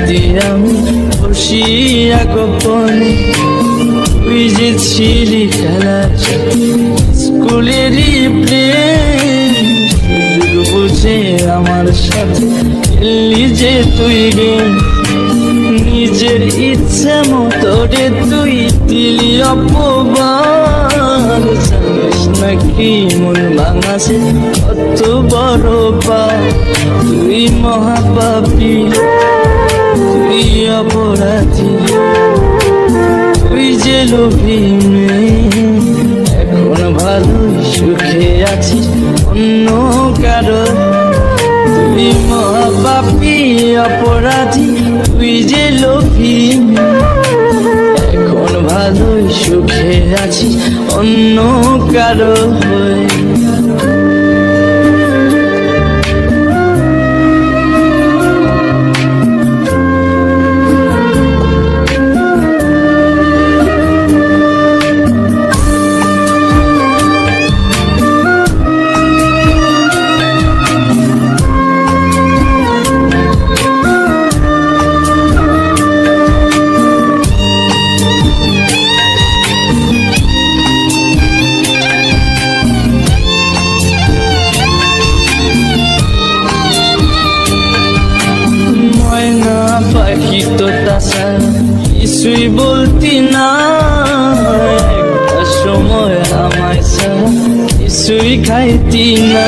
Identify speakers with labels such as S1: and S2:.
S1: রাতি আমি বসিয়া গোপনে তুই যে ছিলি খেলার স্কুলেরই প্রেম বুঝে আমার সাথে খেললি যে তুই গেম নিজের ইচ্ছে মতো রে তুই দিলি অপমান জানিস নাকি মন ভাঙাছে কত বড় পাপ তুই মহাপাপী তুই অপরাধী তুই যে লোভী মেয়ে এখন ভালোই সুখে আছিস অন্য কারো তুই মহাপাপী অপরাধী তুই যে লোভী এখন ভালোই সুখে আছিস অন্য কারো হয়ে পাখি তো তাছাড়া কিছুই বলতি না একটা সময় আমায় ছাড়া কিছুই খাইতি না